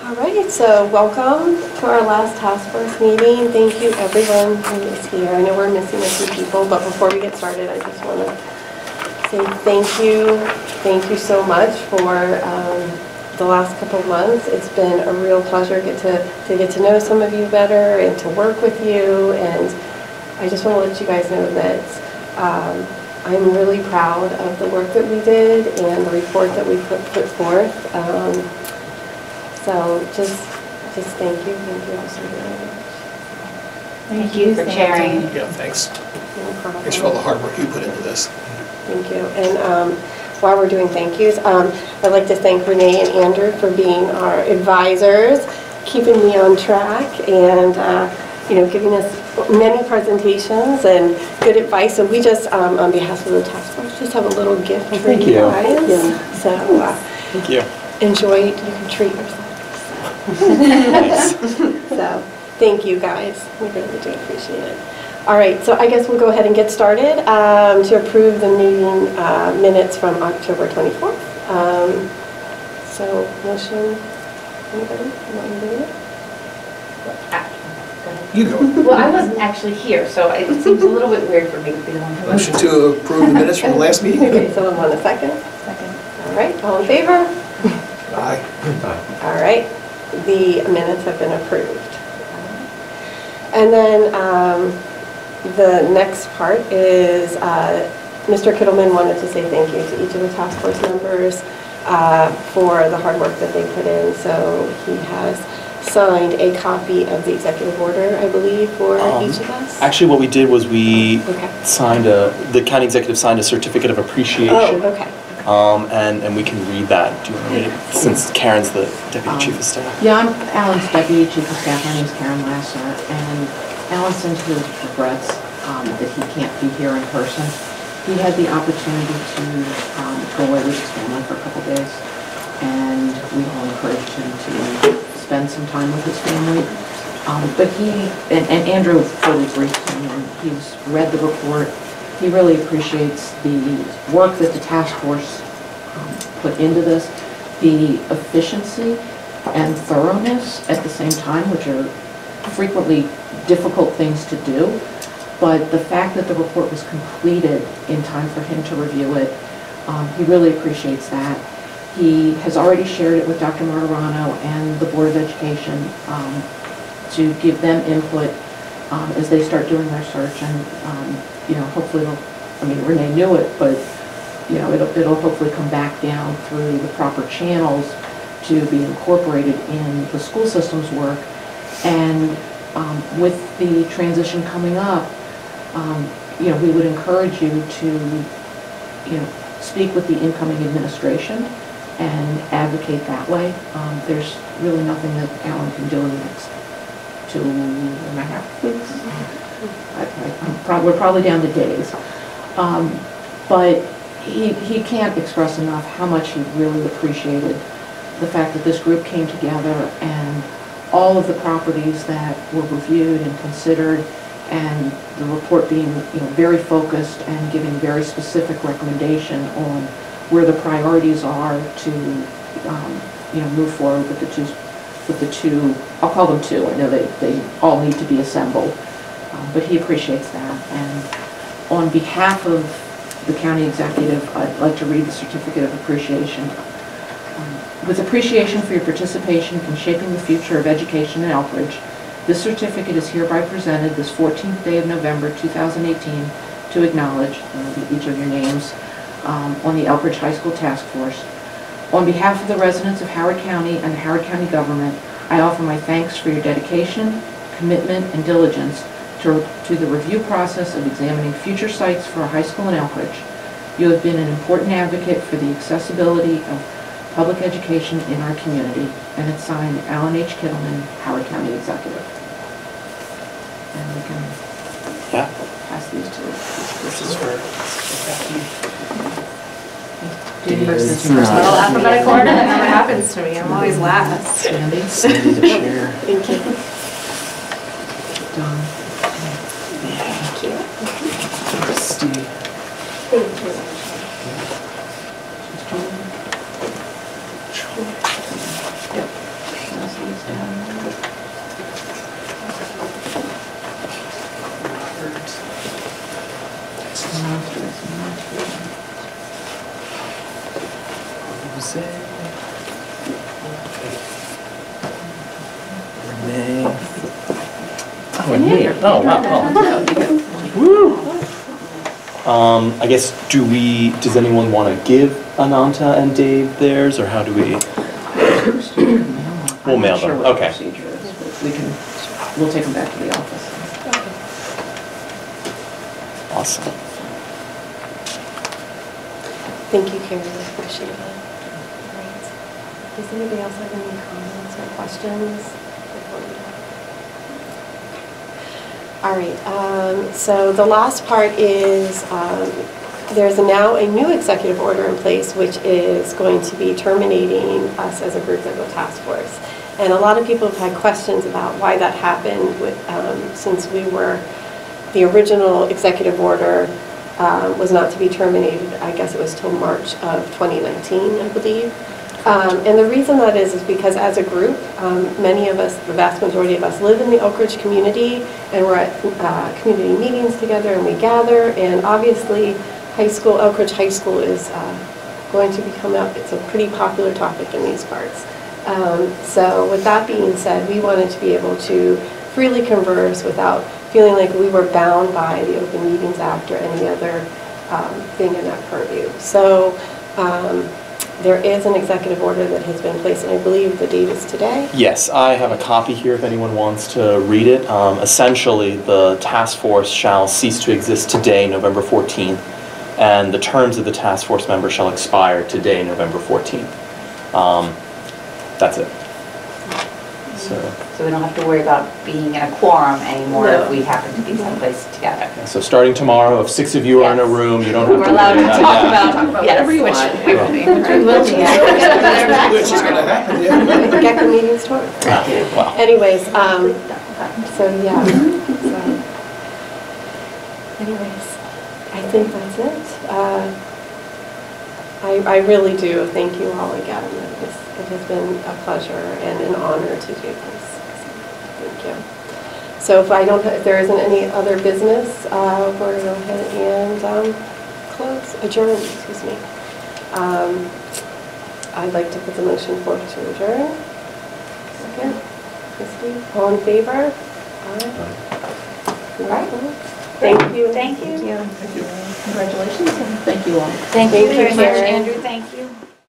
All right, so welcome to our last task force meeting. Thank you everyone who is here. I know we're missing a few people, but before we get started, I just want to say thank you. Thank you so much for the last couple of months. It's been a real pleasure to get to know some of you better and to work with you. And I just want to let you guys know that I'm really proud of the work that we did and the report that we put forth. So just thank you all so very much. Thank you for sharing. Yeah, thanks. No problem. Thanks for all the hard work you put into this. Thank you. And while we're doing thank yous, I'd like to thank Renee and Andrew for being our advisors, keeping me on track, and giving us many presentations and good advice. So we just, on behalf of the task force, just have a little gift for you guys. Yeah. So thank you. Enjoy. You can treat yourself. Nice. So thank you guys. We really do appreciate it. All right, so I guess we'll go ahead and get started to approve the meeting minutes from October 24th. So motion, anybody? You want me to do it? You go. Well, I wasn't actually here, so it seems a little bit weird for me to be the one who... Motion to approve the minutes from the last meeting? Okay, someone want a second? Second. All right, all in favor? Aye. All right, the minutes have been approved. And then the next part is Mr. Kittleman wanted to say thank you to each of the task force members for the hard work that they put in. So he has signed a copy of the executive order, I believe, for each of us. Actually, what we did was we Okay. signed the county executive signed a certificate of appreciation. Oh, okay. And we can read that. Do you want to read it? Since Karen's the deputy chief of staff. Yeah, I'm Alan's deputy chief of staff. My name's Karen Lasser, and Alan sent his regrets that he can't be here in person. He had the opportunity to go away with his family for a couple days, and we all encouraged him to spend some time with his family. But he, and Andrew fully briefed him, and he's read the report. He really appreciates the work that the task force put into this, the efficiency and thoroughness at the same time, which are frequently difficult things to do. But the fact that the report was completed in time for him to review it, he really appreciates that. He has already shared it with Dr. Martirano and the Board of Education to give them input as they start doing their search, and hopefully Renee knew it, but it'll hopefully come back down through the proper channels to be incorporated in the school system's work. And with the transition coming up, we would encourage you to speak with the incoming administration and advocate that way. There's really nothing that Alan can do in the next 2.5 weeks. We're probably down to days. But he can't express enough how much he really appreciated the fact that this group came together and all of the properties that were reviewed and considered, and the report being very focused and giving very specific recommendation on where the priorities are to move forward with the two, I'll call them two. I know they all need to be assembled, but he appreciates that. And on behalf of the county executive, I'd like to read the certificate of appreciation. With appreciation for your participation in shaping the future of education in Elkridge, this certificate is hereby presented this 14th day of November 2018 to acknowledge each of your names on the Elkridge High School Task Force. On behalf of the residents of Howard County and the Howard County government, I offer my thanks for your dedication, commitment, and diligence to the review process of examining future sites for a high school in Elkridge. You have been an important advocate for the accessibility of public education in our community. And it's signed Alan H. Kittleman, Howard County Executive. And we can pass these to This is for Well, alphabetical order, that never happens to me. I'm always last. Sandy. Sandy to share. Thank you. Don. Thank you. Steve. Thank you. Yep. Renee. Oh, and me. Oh, wow. Woo! I guess, does anyone want to give Ananta and Dave theirs, or how do we? We'll mail them, I'm not sure what the okay. procedure is, but we'll take them back to the office. Awesome. Thank you, Karen, I appreciate it. Great. Does anybody else have any comments or questions before we go? All right, so the last part is there's now a new executive order in place which is going to be terminating us as a group as a task force. And a lot of people have had questions about why that happened since the original executive order was not to be terminated. I guess it was till March of 2019, I believe. And the reason that is because as a group, many of us, the vast majority of us, live in the Elkridge community, and we're at community meetings together, and we gather. And obviously, Elkridge High School is going to become it's a pretty popular topic in these parts. So with that being said, we wanted to be able to freely converse without feeling like we were bound by the Open Meetings Act or any other thing in that purview. So there is an executive order that has been placed, and I believe the date is today. Yes, I have a copy here if anyone wants to read it. Essentially, the task force shall cease to exist today, November 14th, and the terms of the task force member shall expire today, November 14th. That's it. So we don't have to worry about being in a quorum anymore if we happen to be someplace together. So starting tomorrow, if 6 of you are in a room, you don't have to We're allowed worry to about talk that. about, whatever you which want. we will be. We will be. Which is going to happen, yeah. Get the meetings to work. Wow. Anyways, so yeah. So, anyways, I think that's it. I really do thank you all again. It has been a pleasure and an honor to do this. Thank you. So if there isn't any other business, we're going to go ahead and adjourn, excuse me. I'd like to put the motion forward to adjourn. Second. Christie, all in favor? Aye. Right. Thank you. Thank you. Congratulations, and thank you all. Thank you Thank you, very much, Karen. Andrew. Thank you.